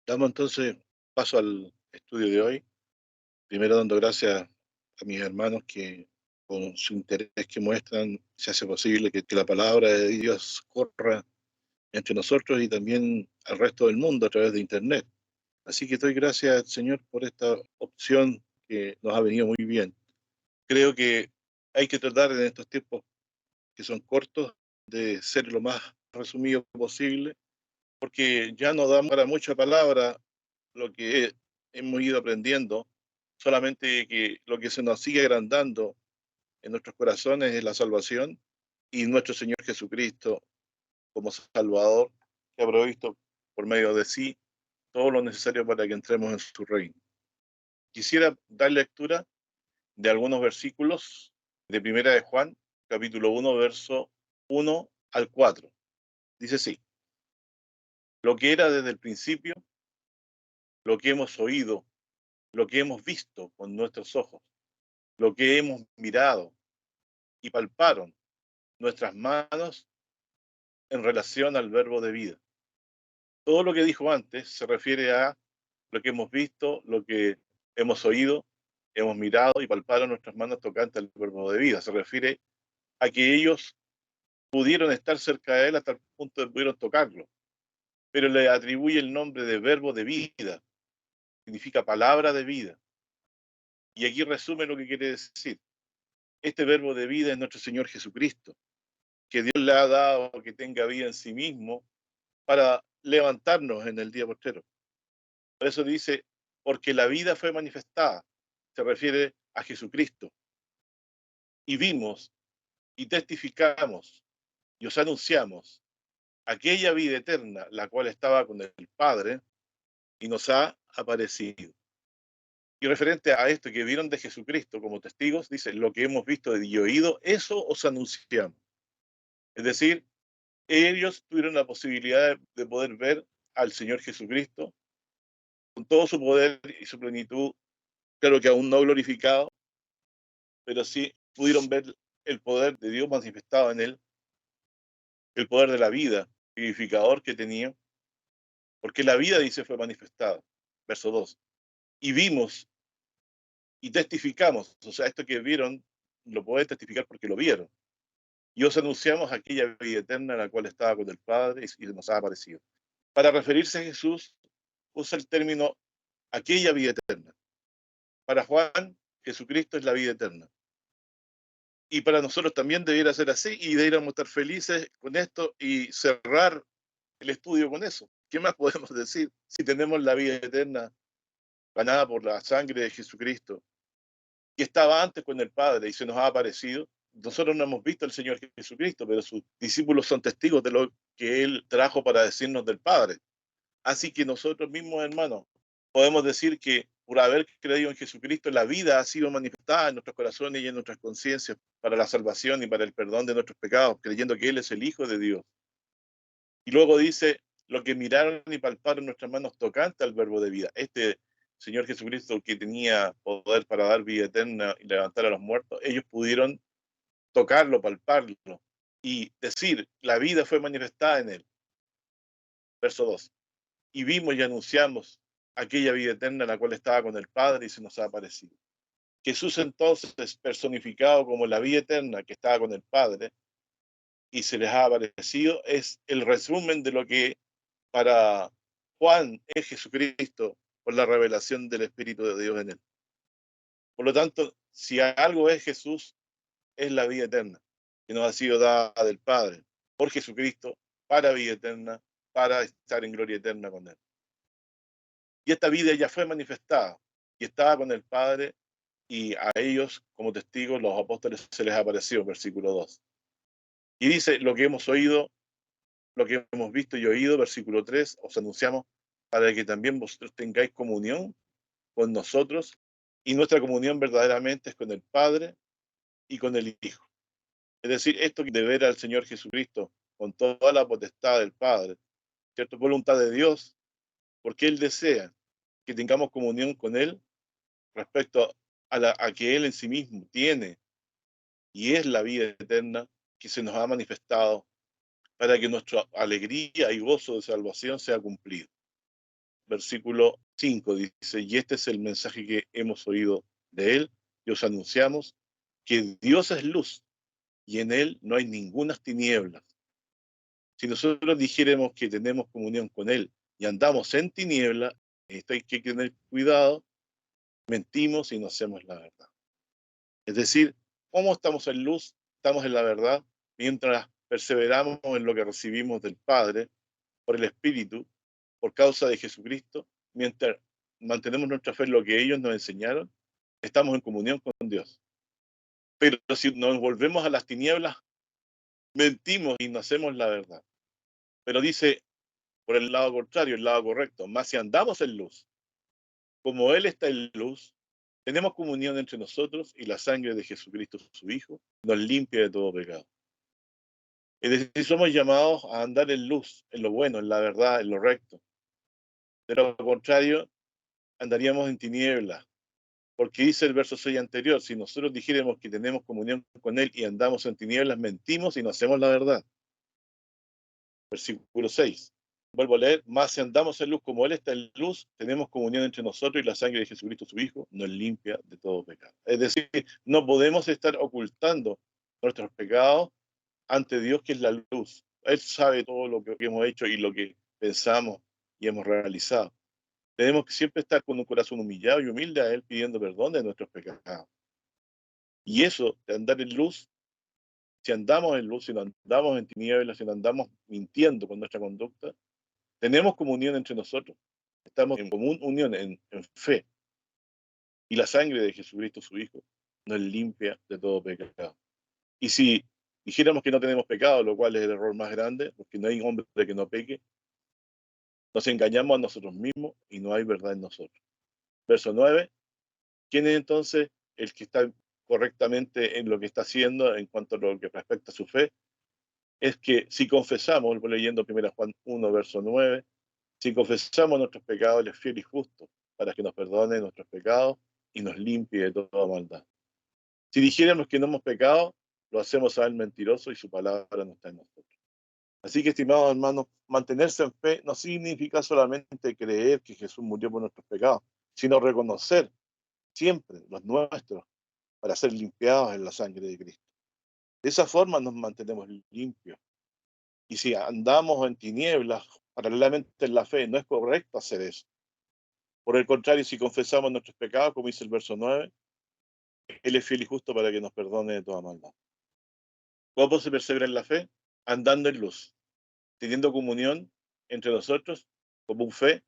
Damos entonces paso al estudio de hoy. Primero dando gracias a mis hermanos que con su interés que muestran se hace posible que la palabra de Dios corra entre nosotros y también al resto del mundo a través de Internet. Así que doy gracias al Señor por esta opción que nos ha venido muy bien. Creo que hay que tratar en estos tiempos que son cortos de ser lo más resumido posible, porque ya no da para mucha palabra lo que hemos ido aprendiendo, solamente que lo que se nos sigue agrandando en nuestros corazones es la salvación y nuestro Señor Jesucristo como Salvador, que ha provisto por medio de sí todo lo necesario para que entremos en su reino. Quisiera dar lectura de algunos versículos de Primera de Juan, capítulo 1, verso 1 al 4. Dice así: lo que era desde el principio, lo que hemos oído, lo que hemos visto con nuestros ojos, lo que hemos mirado y palparon nuestras manos en relación al verbo de vida. Todo lo que dijo antes se refiere a lo que hemos visto, lo que hemos oído, hemos mirado y palparon nuestras manos tocante al verbo de vida. Se refiere a que ellos pudieron estar cerca de él hasta el punto de que pudieron tocarlo, pero le atribuye el nombre de verbo de vida, significa palabra de vida. Y aquí resume lo que quiere decir. Este verbo de vida es nuestro Señor Jesucristo, que Dios le ha dado que tenga vida en sí mismo para levantarnos en el día postrero. Por eso dice, porque la vida fue manifestada, se refiere a Jesucristo, y vimos y testificamos y os anunciamos aquella vida eterna, la cual estaba con el Padre y nos ha aparecido. Y referente a esto que vieron de Jesucristo como testigos, dice, lo que hemos visto y oído, eso os anunciamos. Es decir, ellos tuvieron la posibilidad de poder ver al Señor Jesucristo con todo su poder y su plenitud, claro que aún no glorificado, pero sí pudieron ver el poder de Dios manifestado en él, el poder de la vida vivificador que tenía, porque la vida, dice, fue manifestada. Verso 2. Y vimos y testificamos, o sea, esto que vieron lo pueden testificar porque lo vieron. Y os anunciamos aquella vida eterna en la cual estaba con el Padre y nos ha aparecido. Para referirse a Jesús, usa el término aquella vida eterna. Para Juan, Jesucristo es la vida eterna. Y para nosotros también debiera ser así y debiéramos estar felices con esto y cerrar el estudio con eso. ¿Qué más podemos decir si tenemos la vida eterna ganada por la sangre de Jesucristo, que estaba antes con el Padre y se nos ha aparecido? Nosotros no hemos visto al Señor Jesucristo, pero sus discípulos son testigos de lo que Él trajo para decirnos del Padre. Así que nosotros mismos, hermanos, podemos decir que por haber creído en Jesucristo, la vida ha sido manifestada en nuestros corazones y en nuestras conciencias para la salvación y para el perdón de nuestros pecados, creyendo que Él es el Hijo de Dios. Y luego dice, lo que miraron y palparon nuestras manos tocante al verbo de vida. Este Señor Jesucristo que tenía poder para dar vida eterna y levantar a los muertos, ellos pudieron tocarlo, palparlo y decir, la vida fue manifestada en Él. Verso 2. Y vimos y anunciamos aquella vida eterna en la cual estaba con el Padre y se nos ha aparecido. Jesús entonces, personificado como la vida eterna que estaba con el Padre y se les ha aparecido, es el resumen de lo que para Juan es Jesucristo por la revelación del Espíritu de Dios en él. Por lo tanto, si algo es Jesús, es la vida eterna, que nos ha sido dada del Padre por Jesucristo para vida eterna, para estar en gloria eterna con él. Y esta vida ya fue manifestada y estaba con el Padre y a ellos como testigos los apóstoles se les apareció, versículo 2. Y dice, lo que hemos oído, lo que hemos visto y oído, versículo 3, os anunciamos para que también vosotros tengáis comunión con nosotros y nuestra comunión verdaderamente es con el Padre y con el Hijo. Es decir, esto de ver al Señor Jesucristo con toda la potestad del Padre, ¿cierto? Voluntad de Dios, porque Él desea que tengamos comunión con Él respecto a que Él en sí mismo tiene y es la vida eterna que se nos ha manifestado para que nuestra alegría y gozo de salvación sea cumplido. versículo 5 dice, y este es el mensaje que hemos oído de él, y os anunciamos que Dios es luz, y en él no hay ninguna tinieblas. Si nosotros dijéramos que tenemos comunión con él y andamos en tiniebla, esto hay que tener cuidado, mentimos y no hacemos la verdad. Es decir, ¿cómo estamos en luz? Estamos en la verdad mientras perseveramos en lo que recibimos del Padre por el Espíritu, por causa de Jesucristo, mientras mantenemos nuestra fe en lo que ellos nos enseñaron, estamos en comunión con Dios. Pero si nos volvemos a las tinieblas, mentimos y no hacemos la verdad. Pero dice, por el lado contrario, el lado correcto, más si andamos en luz, como Él está en luz, tenemos comunión entre nosotros y la sangre de Jesucristo, su Hijo, nos limpia de todo pecado. Es decir, somos llamados a andar en luz, en lo bueno, en la verdad, en lo recto. De lo contrario, andaríamos en tinieblas. Porque dice el verso 6 anterior, si nosotros dijéramos que tenemos comunión con Él y andamos en tinieblas, mentimos y no hacemos la verdad. Versículo 6. Vuelvo a leer, más si andamos en luz como Él está en luz, tenemos comunión entre nosotros y la sangre de Jesucristo su Hijo nos limpia de todo pecado. Es decir, no podemos estar ocultando nuestros pecados ante Dios que es la luz. Él sabe todo lo que hemos hecho y lo que pensamos y hemos realizado. Tenemos que siempre estar con un corazón humillado y humilde a Él pidiendo perdón de nuestros pecados. Y eso de andar en luz, si andamos en luz, si no andamos en tinieblas, si no andamos mintiendo con nuestra conducta, tenemos comunión entre nosotros, estamos en común unión, en fe, y la sangre de Jesucristo, su Hijo, nos limpia de todo pecado. Y si dijéramos que no tenemos pecado, lo cual es el error más grande, porque no hay hombre que no peque, nos engañamos a nosotros mismos y no hay verdad en nosotros. Verso 9, ¿quién es entonces el que está correctamente en lo que está haciendo en cuanto a lo que respecta a su fe? Es que si confesamos, voy leyendo 1 Juan 1, verso 9, si confesamos nuestros pecados, Él es fiel y justo para que nos perdone nuestros pecados y nos limpie de toda maldad. Si dijéramos que no hemos pecado, lo hacemos a Él mentiroso y su palabra no está en nosotros. Así que, estimados hermanos, mantenerse en fe no significa solamente creer que Jesús murió por nuestros pecados, sino reconocer siempre los nuestros para ser limpiados en la sangre de Cristo. De esa forma nos mantenemos limpios. Y si andamos en tinieblas, paralelamente en la fe, no es correcto hacer eso. Por el contrario, si confesamos nuestros pecados, como dice el verso 9, Él es fiel y justo para que nos perdone de toda maldad. ¿Cómo se persevera en la fe? Andando en luz, teniendo comunión entre nosotros como un fe,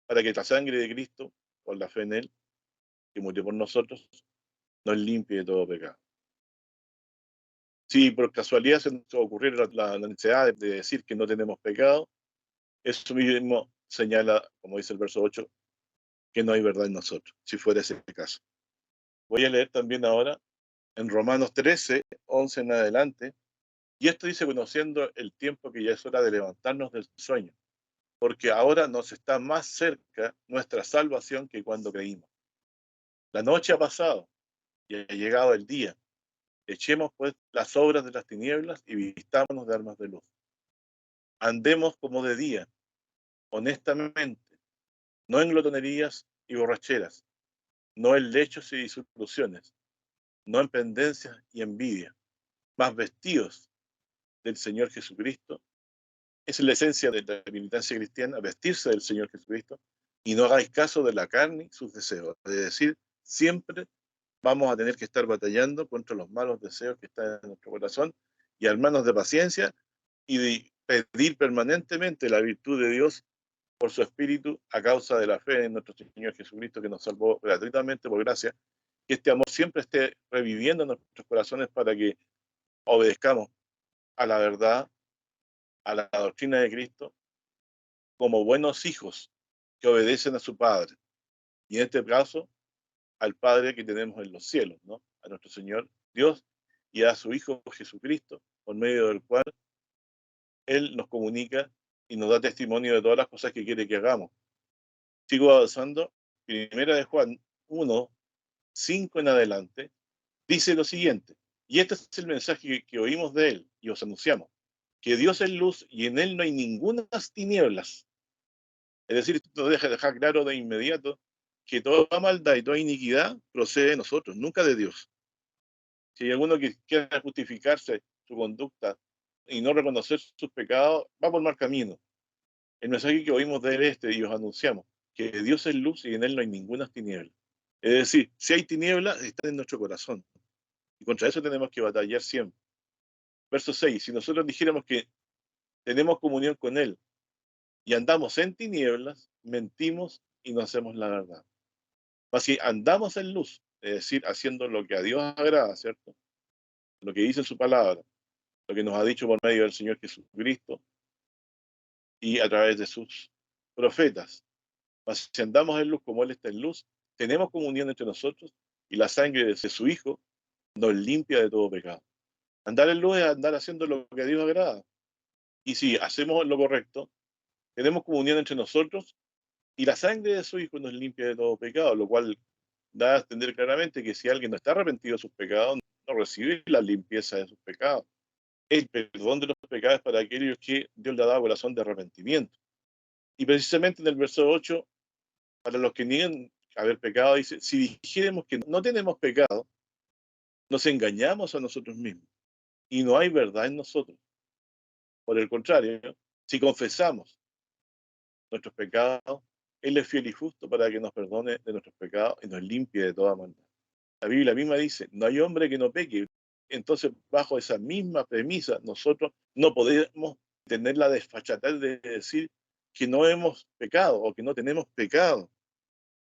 para que la sangre de Cristo, con la fe en Él, que murió por nosotros, nos limpie de todo pecado. Si por casualidad se nos ocurriera la necesidad de decir que no tenemos pecado, eso mismo señala, como dice el verso 8, que no hay verdad en nosotros, si fuera ese caso. Voy a leer también ahora en Romanos 13, 11 en adelante, y esto dice, conociendo el tiempo que ya es hora de levantarnos del sueño, porque ahora nos está más cerca nuestra salvación que cuando creímos. La noche ha pasado y ha llegado el día. Echemos pues las obras de las tinieblas y vistámonos de armas de luz. Andemos como de día, honestamente, no en glotonerías y borracheras, no en lechos y disoluciones, no en pendencias y envidia, más vestidos del Señor Jesucristo. Esa es la esencia de la militancia cristiana, vestirse del Señor Jesucristo, y no hagáis caso de la carne y sus deseos. Es decir, siempre vamos a tener que estar batallando contra los malos deseos que están en nuestro corazón y armarnos de paciencia y de pedir permanentemente la virtud de Dios por su Espíritu a causa de la fe en nuestro Señor Jesucristo que nos salvó gratuitamente por gracia, que este amor siempre esté reviviendo en nuestros corazones para que obedezcamos a la verdad, a la doctrina de Cristo, como buenos hijos que obedecen a su Padre. Y en este caso, al Padre que tenemos en los cielos, ¿no? A nuestro Señor Dios y a su Hijo Jesucristo, por medio del cual Él nos comunica y nos da testimonio de todas las cosas que quiere que hagamos. Sigo avanzando. Primera de Juan 1, 5 en adelante, dice lo siguiente, y este es el mensaje que oímos de Él y os anunciamos, que Dios es luz y en Él no hay ninguna tinieblas. Es decir, esto deja dejar claro de inmediato que toda maldad y toda iniquidad procede de nosotros, nunca de Dios. Si hay alguno que quiera justificarse su conducta y no reconocer sus pecados, va por mal camino. El mensaje que oímos de él es este y os anunciamos, que Dios es luz y en él no hay ninguna tiniebla. Es decir, si hay tinieblas, está en nuestro corazón. Y contra eso tenemos que batallar siempre. Verso 6, si nosotros dijéramos que tenemos comunión con él y andamos en tinieblas, mentimos y no hacemos la verdad. Mas si andamos en luz, es decir, haciendo lo que a Dios agrada, ¿cierto? Lo que dice su palabra, lo que nos ha dicho por medio del Señor Jesucristo y a través de sus profetas. Mas si andamos en luz como Él está en luz, tenemos comunión entre nosotros y la sangre de su Hijo nos limpia de todo pecado. Andar en luz es andar haciendo lo que a Dios agrada. Y si hacemos lo correcto, tenemos comunión entre nosotros y la sangre de su Hijo nos limpia de todo pecado, lo cual da a entender claramente que si alguien no está arrepentido de sus pecados, no recibe la limpieza de sus pecados. El perdón de los pecados para aquellos que Dios le ha dado corazón de arrepentimiento. Y precisamente en el verso 8, para los que niegan haber pecado, dice, si dijéramos que no tenemos pecado, nos engañamos a nosotros mismos y no hay verdad en nosotros. Por el contrario, si confesamos nuestros pecados, Él es fiel y justo para que nos perdone de nuestros pecados y nos limpie de toda maldad. La Biblia misma dice, no hay hombre que no peque. Entonces, bajo esa misma premisa, nosotros no podemos tener la desfachatez de decir que no hemos pecado o que no tenemos pecado.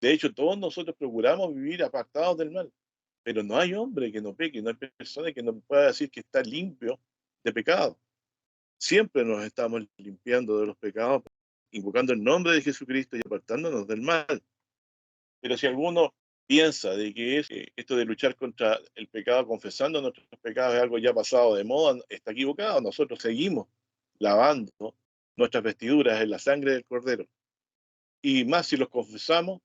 De hecho, todos nosotros procuramos vivir apartados del mal, pero no hay hombre que no peque, no hay persona que no pueda decir que está limpio de pecado. Siempre nos estamos limpiando de los pecados, invocando el nombre de Jesucristo y apartándonos del mal. Pero si alguno piensa de que esto de luchar contra el pecado, confesando nuestros pecados, es algo ya pasado de moda, está equivocado. Nosotros seguimos lavando nuestras vestiduras en la sangre del Cordero. Y más si los confesamos,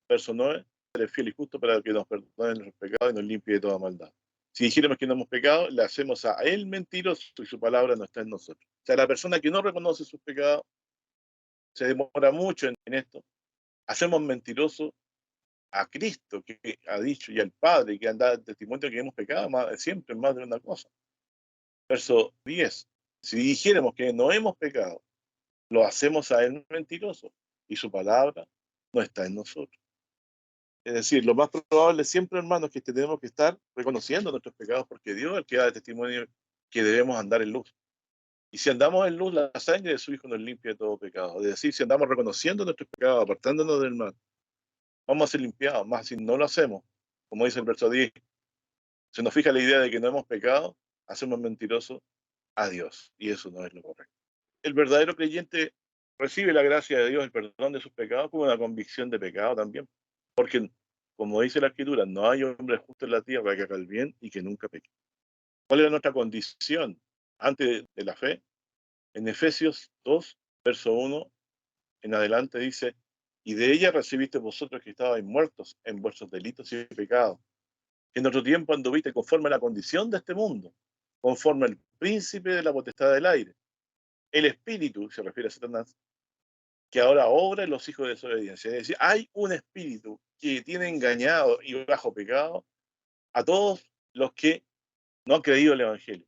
verso 9, Él es fiel y justo para que nos perdone nuestros pecados y nos limpie de toda maldad. Si dijéramos que no hemos pecado, le hacemos a Él mentiroso y su palabra no está en nosotros. O sea, la persona que no reconoce sus pecados se demora mucho en esto. Hacemos mentiroso a Cristo, que ha dicho, y al Padre, que han dado testimonio que hemos pecado más, siempre en más de una cosa. Verso 10. Si dijéramos que no hemos pecado, lo hacemos a Él mentiroso, y su palabra no está en nosotros. Es decir, lo más probable siempre, hermanos, que tenemos que estar reconociendo nuestros pecados, porque Dios es el que da testimonio que debemos andar en luz. Y si andamos en luz, la sangre de su Hijo nos limpia de todo pecado. Es decir, si andamos reconociendo nuestros pecados, apartándonos del mal, vamos a ser limpiados. Más si no lo hacemos, como dice el verso 10, se nos fija la idea de que no hemos pecado, hacemos mentiroso a Dios. Y eso no es lo correcto. El verdadero creyente recibe la gracia de Dios, el perdón de sus pecados, como una convicción de pecado también. Porque, como dice la Escritura, no hay hombre justo en la tierra que haga el bien y que nunca peque. ¿Cuál era nuestra condición antes de la fe? En Efesios 2, verso 1 en adelante dice, y de ella recibiste vosotros que estabais muertos en vuestros delitos y pecados, que en otro tiempo anduviste conforme a la condición de este mundo, conforme al príncipe de la potestad del aire, el espíritu, se refiere a Satanás, que ahora obra en los hijos de desobediencia. Es decir, hay un espíritu que tiene engañado y bajo pecado a todos los que no han creído el Evangelio.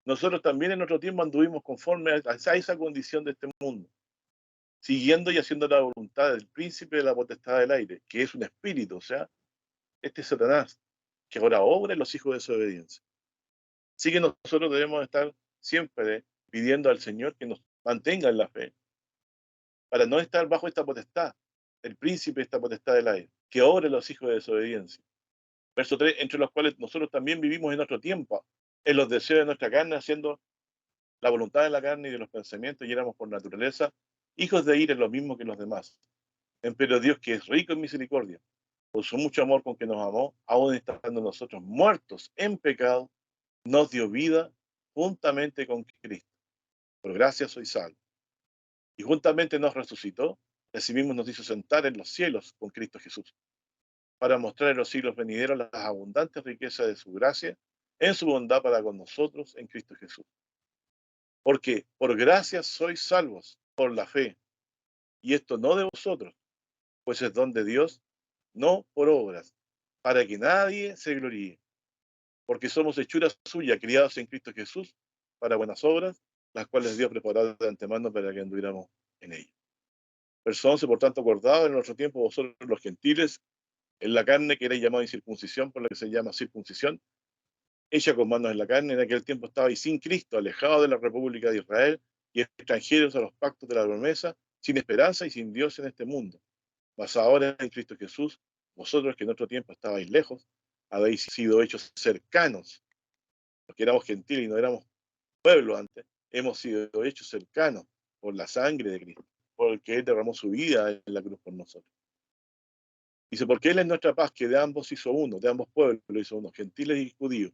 Nosotros también en otro tiempo anduvimos conforme a esa condición de este mundo, siguiendo y haciendo la voluntad del príncipe de la potestad del aire, que es un espíritu, o sea, este es Satanás, que ahora obra en los hijos de desobediencia. Así que nosotros debemos estar siempre pidiendo al Señor que nos mantenga en la fe, para no estar bajo esta potestad, el príncipe de esta potestad del aire, que obra en los hijos de desobediencia. Verso 3, entre los cuales nosotros también vivimos en otro tiempo, en los deseos de nuestra carne, haciendo la voluntad de la carne y de los pensamientos, y éramos por naturaleza hijos de ira, lo mismo que los demás. Pero Dios, que es rico en misericordia, por su mucho amor con que nos amó, aún estando nosotros muertos en pecado, nos dio vida juntamente con Cristo. Por gracia soy salvo. Y juntamente nos resucitó, y asimismo nos hizo sentar en los cielos con Cristo Jesús, para mostrar en los siglos venideros las abundantes riquezas de su gracia, en su bondad para con nosotros en Cristo Jesús. Porque por gracia sois salvos por la fe, y esto no de vosotros, pues es don de Dios, no por obras, para que nadie se gloríe, porque somos hechura suya, criados en Cristo Jesús, para buenas obras, las cuales Dios preparó de antemano para que anduviéramos en ellas. Verso 11, por tanto, acordados en nuestro tiempo vosotros los gentiles, en la carne que erais llamados incircuncisión, por lo que se llama circuncisión, hecha con manos en la carne, en aquel tiempo estabais sin Cristo, alejados de la República de Israel, y extranjeros a los pactos de la promesa, sin esperanza y sin Dios en este mundo. Mas ahora en Cristo Jesús, vosotros que en otro tiempo estabais lejos, habéis sido hechos cercanos, porque éramos gentiles y no éramos pueblo antes, hemos sido hechos cercanos por la sangre de Cristo, porque Él derramó su vida en la cruz por nosotros. Dice, porque Él es nuestra paz, que de ambos hizo uno, de ambos pueblos lo hizo uno, gentiles y judíos,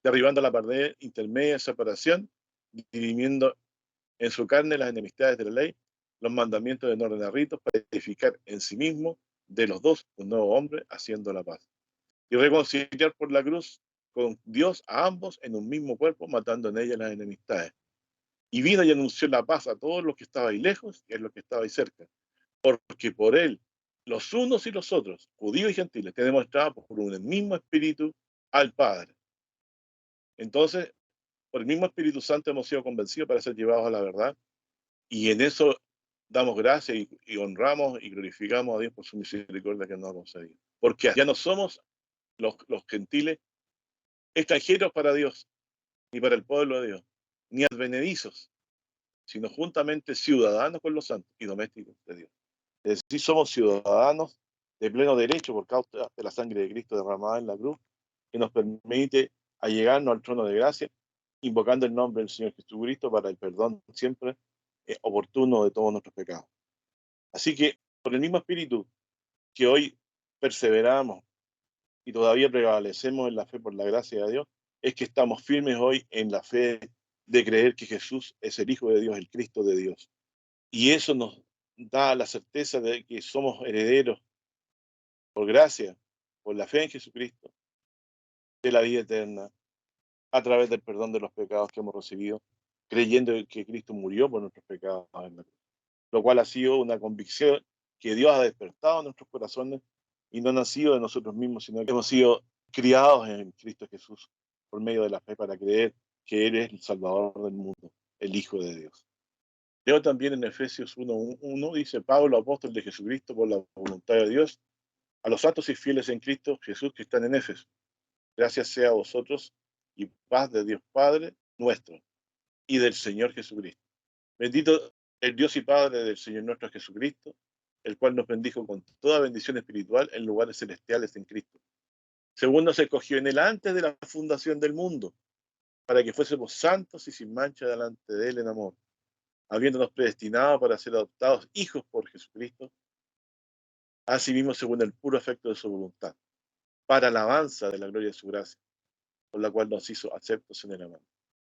derribando la pared intermedia de separación, dirimiendo en su carne las enemistades de la ley, los mandamientos de orden a ritos, para edificar en sí mismo de los dos un nuevo hombre, haciendo la paz. Y reconciliar por la cruz con Dios a ambos en un mismo cuerpo, matando en ella las enemistades. Y vino y anunció la paz a todos los que estaban lejos y a los que estaban cerca, porque por él, los unos y los otros, judíos y gentiles, tenemos entrada por un mismo espíritu al Padre. Entonces, por el mismo Espíritu Santo hemos sido convencidos para ser llevados a la verdad, y en eso damos gracias y honramos y glorificamos a Dios por su misericordia que nos ha concedido. Porque ya no somos los gentiles extranjeros para Dios, ni para el pueblo de Dios, ni advenedizos, sino juntamente ciudadanos con los santos y domésticos de Dios. Es decir, somos ciudadanos de pleno derecho por causa de la sangre de Cristo derramada en la cruz, que nos permite allegarnos al trono de gracia, invocando el nombre del Señor Jesucristo para el perdón siempre oportuno de todos nuestros pecados. Así que, por el mismo espíritu que hoy perseveramos y todavía prevalecemos en la fe por la gracia de Dios, es que estamos firmes hoy en la fe de creer que Jesús es el Hijo de Dios, el Cristo de Dios. Y eso nos da la certeza de que somos herederos por gracia, por la fe en Jesucristo, de la vida eterna, a través del perdón de los pecados que hemos recibido, creyendo que Cristo murió por nuestros pecados en la cruz. Lo cual ha sido una convicción que Dios ha despertado en nuestros corazones y no ha nacido de nosotros mismos, sino que hemos sido criados en Cristo Jesús por medio de la fe para creer que Él es el Salvador del mundo, el Hijo de Dios. Leo también en Efesios 1:1, dice Pablo, apóstol de Jesucristo por la voluntad de Dios, a los santos y fieles en Cristo Jesús que están en Éfeso. Gracias sea a vosotros y paz de Dios Padre nuestro y del Señor Jesucristo. Bendito el Dios y Padre del Señor nuestro Jesucristo, el cual nos bendijo con toda bendición espiritual en lugares celestiales en Cristo. Según nos escogió en él antes de la fundación del mundo, para que fuésemos santos y sin mancha delante de él en amor, habiéndonos predestinado para ser adoptados hijos por Jesucristo, asimismo según el puro afecto de su voluntad, para alabanza de la gloria de su gracia, por la cual nos hizo aceptos en el amor.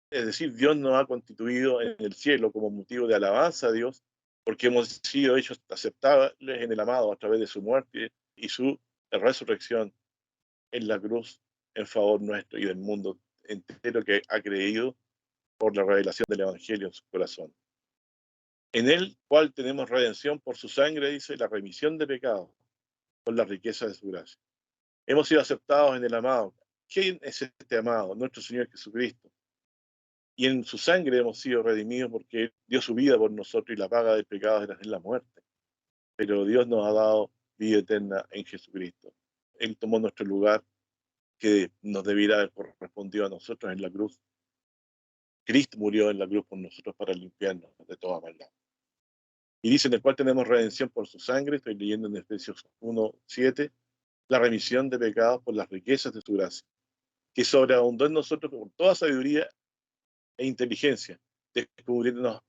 Es decir, Dios nos ha constituido en el cielo como motivo de alabanza a Dios, porque hemos sido hechos aceptables en el amado a través de su muerte y su resurrección en la cruz en favor nuestro y del mundo entero que ha creído por la revelación del Evangelio en su corazón. En el cual tenemos redención por su sangre, dice, la remisión de pecados, por la riqueza de su gracia. Hemos sido aceptados en el amado. ¿Quién es este amado? Nuestro Señor Jesucristo. Y en su sangre hemos sido redimidos porque Él dio su vida por nosotros y la paga del pecado era la muerte. Pero Dios nos ha dado vida eterna en Jesucristo. Él tomó nuestro lugar que nos debiera haber correspondido a nosotros en la cruz. Cristo murió en la cruz por nosotros para limpiarnos de toda maldad. Y dice, en el cual tenemos redención por su sangre, estoy leyendo en Efesios 1:7, la remisión de pecados por las riquezas de su gracia, que sobreabundó en nosotros con toda sabiduría e inteligencia, descubriéndonos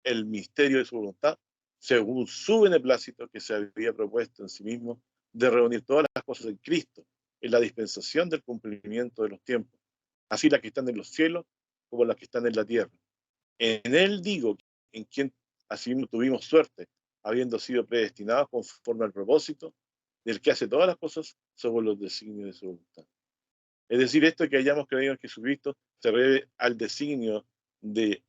el misterio de su voluntad, según su beneplácito que se había propuesto en sí mismo, de reunir todas las cosas en Cristo, en la dispensación del cumplimiento de los tiempos, así las que están en los cielos como las que están en la tierra. En Él digo, en quien asimismo tuvimos suerte, habiendo sido predestinados conforme al propósito del que hace todas las cosas según los designios de su voluntad. Es decir, esto que hayamos creído en Jesucristo se debe al designio de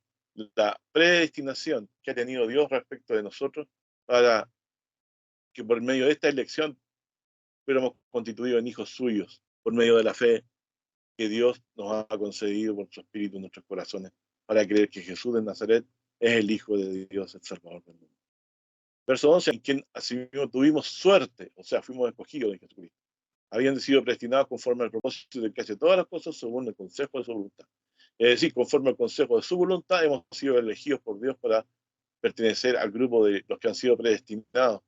la predestinación que ha tenido Dios respecto de nosotros para que por medio de esta elección fuéramos constituidos en hijos suyos, por medio de la fe que Dios nos ha concedido por su Espíritu en nuestros corazones, para creer que Jesús de Nazaret es el Hijo de Dios, el Salvador del mundo. Verso 11, en quien asimismo tuvimos suerte, o sea, fuimos escogidos de Jesucristo. Habían sido predestinados conforme al propósito de que hace todas las cosas según el consejo de su voluntad. Es decir, conforme al consejo de su voluntad, hemos sido elegidos por Dios para pertenecer al grupo de los que han sido predestinados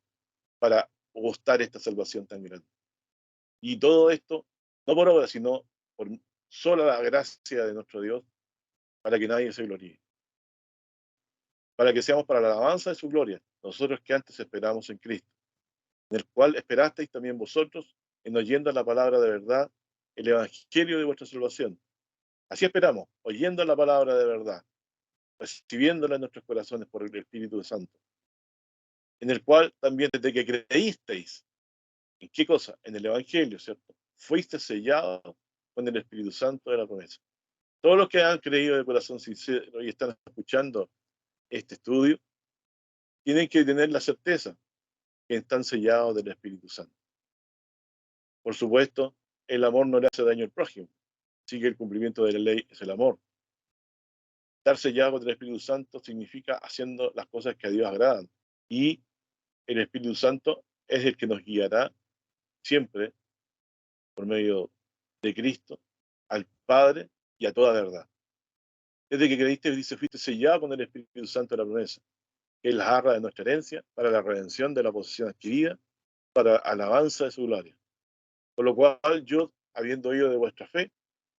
para gustar esta salvación tan grande. Y todo esto, no por obra, sino por sola la gracia de nuestro Dios, para que nadie se gloríe. Para que seamos para la alabanza de su gloria, nosotros que antes esperamos en Cristo, en el cual esperasteis también vosotros, en oyendo la palabra de verdad, el evangelio de vuestra salvación. Así esperamos, oyendo la palabra de verdad, recibiéndola en nuestros corazones por el Espíritu Santo, en el cual también desde que creísteis, ¿en qué cosa? En el evangelio, ¿cierto? Fuiste sellado con el Espíritu Santo de la promesa. Todos los que han creído de corazón sincero y están escuchando este estudio, tienen que tener la certeza que están sellados del Espíritu Santo. Por supuesto, el amor no le hace daño al prójimo, así que el cumplimiento de la ley es el amor. Estar sellado del Espíritu Santo significa haciendo las cosas que a Dios agradan. Y el Espíritu Santo es el que nos guiará siempre, por medio de Cristo, al Padre y a toda verdad. Desde que creíste, dice, fuiste sellado con el Espíritu Santo de la promesa, que es la arra de nuestra herencia, para la redención de la posesión adquirida, para alabanza de su gloria. Por lo cual yo, habiendo oído de vuestra fe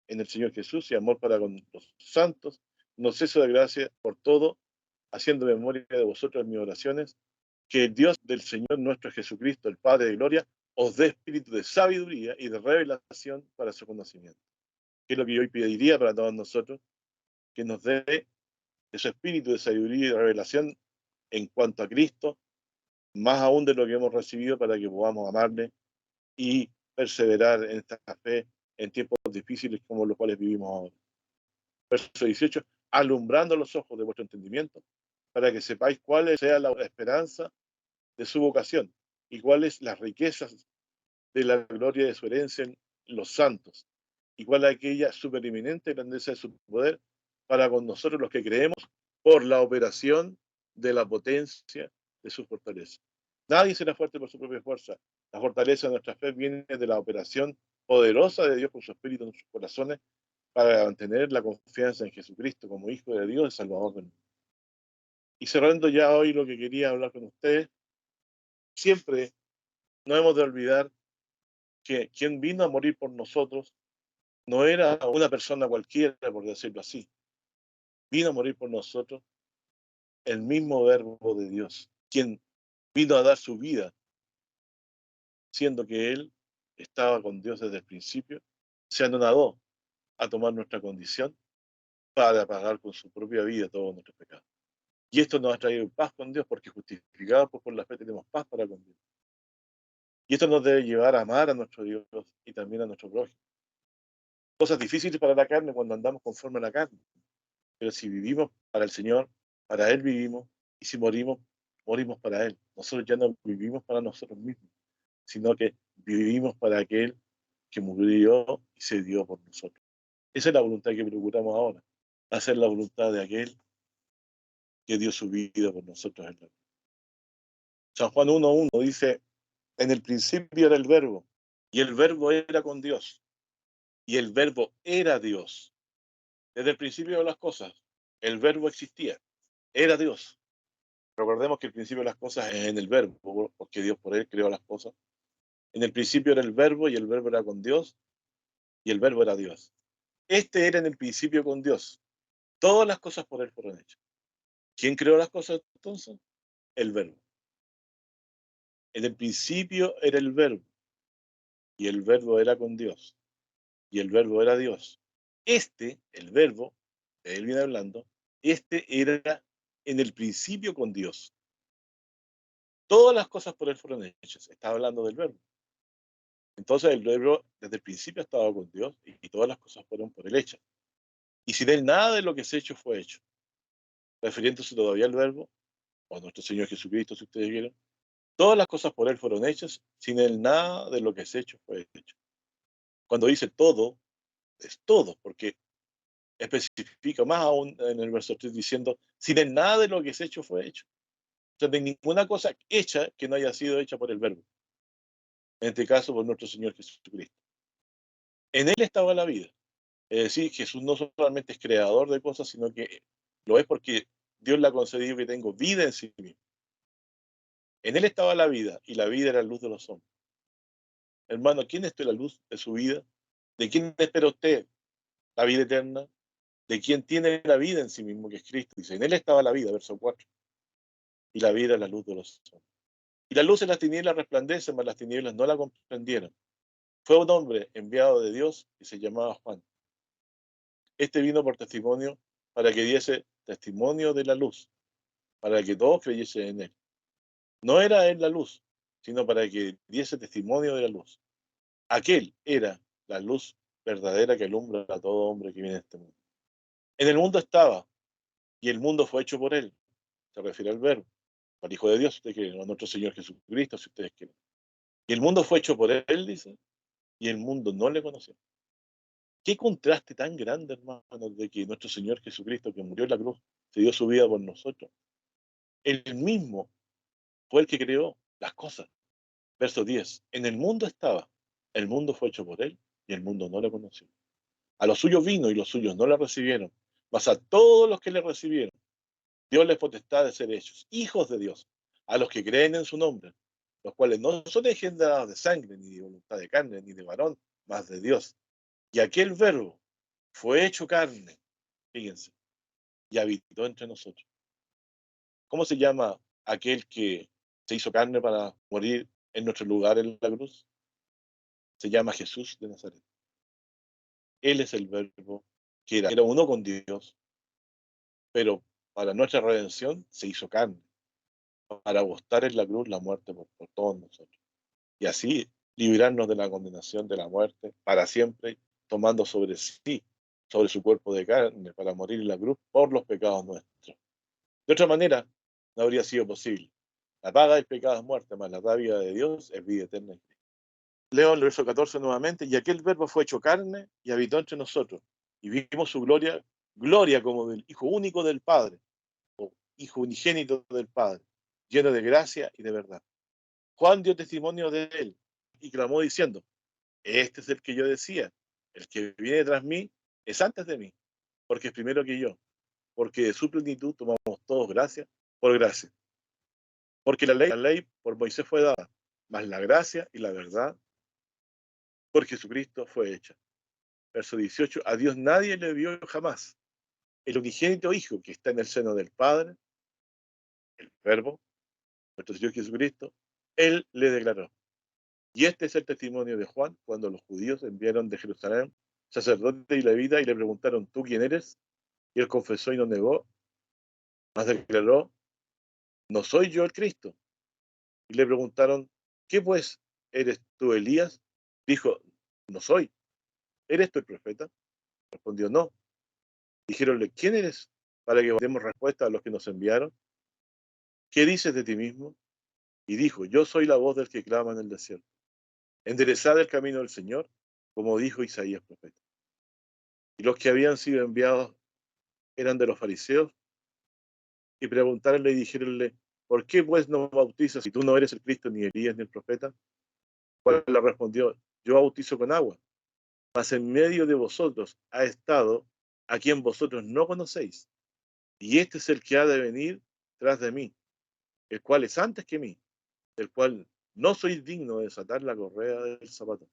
en el Señor Jesús y amor para con los santos, no ceso de gracia por todo, haciendo memoria de vosotros en mis oraciones, que el Dios del Señor nuestro Jesucristo, el Padre de gloria, os dé espíritu de sabiduría y de revelación para su conocimiento. Que es lo que yo hoy pediría para todos nosotros, que nos dé ese espíritu de sabiduría y de revelación en cuanto a Cristo, más aún de lo que hemos recibido, para que podamos amarle y perseverar en esta fe en tiempos difíciles como los cuales vivimos ahora. Verso 18, alumbrando los ojos de vuestro entendimiento, para que sepáis cuál sea la esperanza de su vocación y cuáles las riquezas de la gloria de su herencia en los santos, y cuál es aquella supereminente grandeza de su poder para con nosotros los que creemos por la operación de la potencia de su fortaleza. Nadie será fuerte por su propia fuerza. La fortaleza de nuestra fe viene de la operación poderosa de Dios con su Espíritu en nuestros corazones para mantener la confianza en Jesucristo como Hijo de Dios y Salvador del mundo. Y cerrando ya hoy lo que quería hablar con ustedes, siempre no hemos de olvidar que quien vino a morir por nosotros no era una persona cualquiera, por decirlo así. Vino a morir por nosotros el mismo Verbo de Dios, quien vino a dar su vida, siendo que Él estaba con Dios desde el principio, se anonadó a tomar nuestra condición para pagar con su propia vida todos nuestros pecados. Y esto nos ha traído paz con Dios, porque justificados por la fe tenemos paz para con Dios. Y esto nos debe llevar a amar a nuestro Dios y también a nuestro prójimo. Cosas difíciles para la carne cuando andamos conforme a la carne. Pero si vivimos para el Señor, para Él vivimos, y si morimos, morimos para Él. Nosotros ya no vivimos para nosotros mismos, sino que vivimos para aquel que murió y se dio por nosotros. Esa es la voluntad que procuramos ahora, hacer la voluntad de aquel que dio su vida por nosotros en la vida. San Juan 1:1 dice, en el principio era el verbo, y el verbo era con Dios, y el verbo era Dios. Desde el principio de las cosas, el verbo existía, era Dios. Recordemos que el principio de las cosas es en el verbo, porque Dios por él creó las cosas. En el principio era el verbo y el verbo era con Dios y el verbo era Dios. Este era en el principio con Dios. Todas las cosas por él fueron hechas. ¿Quién creó las cosas entonces? El verbo. En el principio era el verbo y el verbo era con Dios y el verbo era Dios. El verbo, de él viene hablando, era en el principio con Dios. Todas las cosas por él fueron hechas. Está hablando del verbo. Entonces el verbo desde el principio ha estado con Dios y todas las cosas fueron por él hechas. Y sin él nada de lo que se ha hecho fue hecho. Refiriéndose todavía al verbo, o nuestro Señor Jesucristo, si ustedes quieren, todas las cosas por Él fueron hechas, sin Él nada de lo que es hecho fue hecho. Cuando dice todo, es todo, porque especifica más aún en el verso 3 diciendo, sin Él nada de lo que es hecho fue hecho. Entonces, de ninguna cosa hecha que no haya sido hecha por el Verbo, en este caso por nuestro Señor Jesucristo. En Él estaba la vida. Es decir, Jesús no solamente es creador de cosas, sino que lo es porque Dios le ha concedido que tengo vida en sí mismo. En Él estaba la vida, y la vida era la luz de los hombres. Hermano, ¿quién es la luz de su vida? ¿De quién espera usted la vida eterna? ¿De quién tiene la vida en sí mismo, que es Cristo? Dice, en Él estaba la vida, verso 4, y la vida es la luz de los hombres. Y la luz en las tinieblas resplandece, mas las tinieblas no la comprendieron. Fue un hombre enviado de Dios y se llamaba Juan. Este vino por testimonio para que diese testimonio de la luz, para que todos creyesen en Él. No era Él la luz, sino para que diese testimonio de la luz. Aquel era la luz verdadera que alumbra a todo hombre que viene a este mundo. En el mundo estaba, y el mundo fue hecho por Él. Se refiere al Verbo, al Hijo de Dios, si ustedes quieren, a nuestro Señor Jesucristo, si ustedes quieren. Y el mundo fue hecho por Él, dice, y el mundo no le conoció. Qué contraste tan grande, hermano, de que nuestro Señor Jesucristo, que murió en la cruz, se dio su vida por nosotros. Él mismo fue el que creó las cosas. Verso 10. En el mundo estaba, el mundo fue hecho por Él, y el mundo no le conoció. A los suyos vino, y los suyos no le recibieron. Mas a todos los que le recibieron, Dios les potestad de ser hechos hijos de Dios, a los que creen en su nombre, los cuales no son engendrados de sangre, ni de voluntad de carne, ni de varón, mas de Dios. Y aquel verbo fue hecho carne, fíjense, y habitó entre nosotros. ¿Cómo se llama aquel que se hizo carne para morir en nuestro lugar en la cruz? Se llama Jesús de Nazaret. Él es el verbo que era uno con Dios, pero para nuestra redención se hizo carne, para apostar en la cruz la muerte por todos nosotros. Y así librarnos de la condenación de la muerte para siempre, tomando sobre sí, sobre su cuerpo de carne, para morir en la cruz por los pecados nuestros. De otra manera, no habría sido posible. La paga del pecado es muerte, mas la dádiva de Dios es vida eterna en Cristo. Leo el verso 14 nuevamente, y aquel verbo fue hecho carne y habitó entre nosotros, y vimos su gloria, gloria como del Hijo único del Padre, o Hijo unigénito del Padre, lleno de gracia y de verdad. Juan dio testimonio de él y clamó diciendo, este es el que yo decía, el que viene tras mí es antes de mí, porque es primero que yo, porque de su plenitud tomamos todos gracia por gracia. Porque la ley por Moisés fue dada, mas la gracia y la verdad por Jesucristo fue hecha. Verso 18, a Dios nadie le vio jamás. El unigénito Hijo que está en el seno del Padre, el Verbo, nuestro Señor Jesucristo, Él le declaró. Y este es el testimonio de Juan cuando los judíos enviaron de Jerusalén sacerdote y levita y le preguntaron, ¿tú quién eres? Y él confesó y no negó, mas declaró, no soy yo el Cristo. Y le preguntaron, ¿qué pues? ¿Eres tú Elías? Dijo, no soy. ¿Eres tú el profeta? Respondió, no. Dijéronle, ¿quién eres? Para que demos respuesta a los que nos enviaron. ¿Qué dices de ti mismo? Y dijo, yo soy la voz del que clama en el desierto. Enderezad el camino del Señor, como dijo Isaías profeta. Y los que habían sido enviados eran de los fariseos, y preguntaronle y dijéronle, ¿por qué pues no bautizas si tú no eres el Cristo, ni Elías, ni el profeta? Cuál le respondió, yo bautizo con agua, mas en medio de vosotros ha estado a quien vosotros no conocéis, y este es el que ha de venir tras de mí, el cual es antes que mí, el cual no soy digno de desatar la correa del zapato.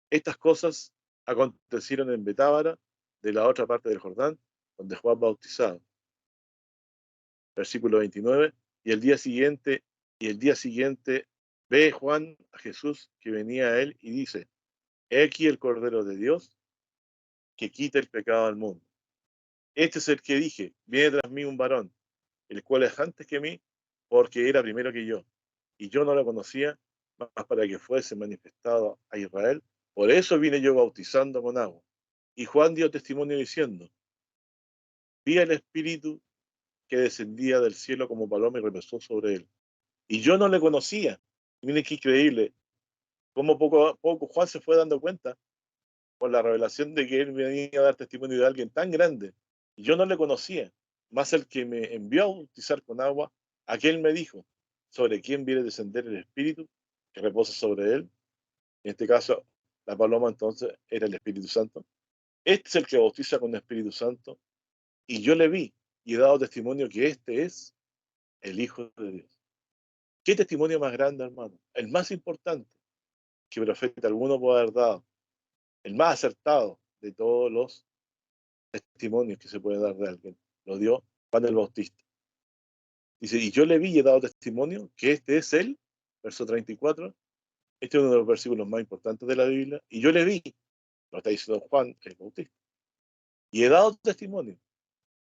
Estas cosas acontecieron en Betábara, de la otra parte del Jordán, donde Juan bautizaba. Versículo 29, y el día siguiente ve Juan a Jesús que venía a él y dice, he aquí el Cordero de Dios que quita el pecado del mundo. Este es el que dije, viene tras mí un varón, el cual es antes que mí, porque era primero que yo, y yo no lo conocía, más para que fuese manifestado a Israel. Por eso vine yo bautizando con agua. Y Juan dio testimonio diciendo, vi al Espíritu que descendía del cielo como paloma y reposó sobre él. Y yo no le conocía. Miren qué increíble. Cómo poco a poco Juan se fue dando cuenta por la revelación de que él venía a dar testimonio de alguien tan grande. Y yo no le conocía. Más el que me envió a bautizar con agua, aquel me dijo, sobre quién viene a descender el Espíritu que reposa sobre él. En este caso, la paloma entonces era el Espíritu Santo. Este es el que bautiza con el Espíritu Santo. Y yo le vi y he dado testimonio que este es el Hijo de Dios. ¿Qué testimonio más grande, hermano? El más importante que profeta alguno puede haber dado. El más acertado de todos los testimonios que se puede dar de alguien. Lo dio Juan el Bautista. Dice, y yo le vi y he dado testimonio que este es él, verso 34. Este es uno de los versículos más importantes de la Biblia. Y yo le vi, lo está diciendo Juan el Bautista. Y he dado testimonio,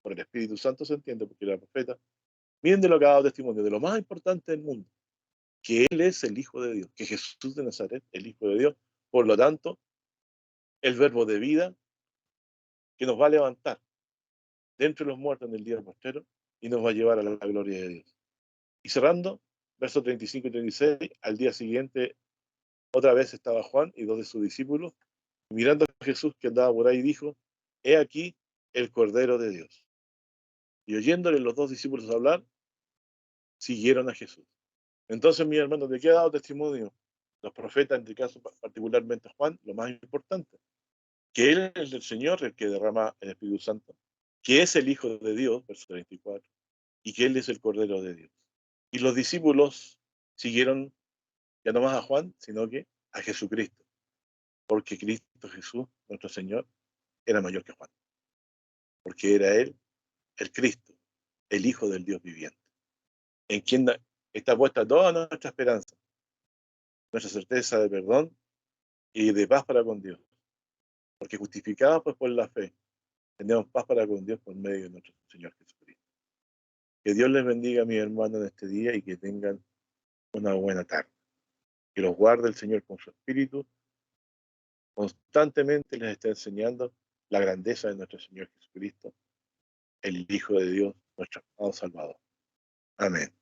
por el Espíritu Santo se entiende, porque era profeta. Miren de lo que ha dado testimonio, de lo más importante del mundo, que Él es el Hijo de Dios, que Jesús de Nazaret, el Hijo de Dios, por lo tanto, el verbo de vida que nos va a levantar de entre los muertos en el día postrero y nos va a llevar a la gloria de Dios. Y cerrando, versos 35 y 36, al día siguiente, otra vez estaba Juan y dos de sus discípulos, y mirando a Jesús que andaba por ahí, dijo, he aquí el Cordero de Dios. Y oyéndole los dos discípulos hablar, siguieron a Jesús. Entonces, mi hermano, ¿de qué ha dado testimonio los profetas, en este caso particularmente Juan? Lo más importante, que Él es el Señor, el que derrama el Espíritu Santo, que es el Hijo de Dios, verso 34, y que Él es el Cordero de Dios. Y los discípulos siguieron ya no más a Juan, sino que a Jesucristo, porque Cristo Jesús, nuestro Señor, era mayor que Juan, porque era Él, el Cristo, el Hijo del Dios viviente, en quien está puesta toda nuestra esperanza, nuestra certeza de perdón y de paz para con Dios, porque justificados pues por la fe, tenemos paz para con Dios por medio de nuestro Señor Jesucristo. Que Dios les bendiga a mis hermanos en este día y que tengan una buena tarde. Que los guarde el Señor con su Espíritu, constantemente les está enseñando la grandeza de nuestro Señor Jesucristo, el Hijo de Dios, nuestro amado Salvador. Amén.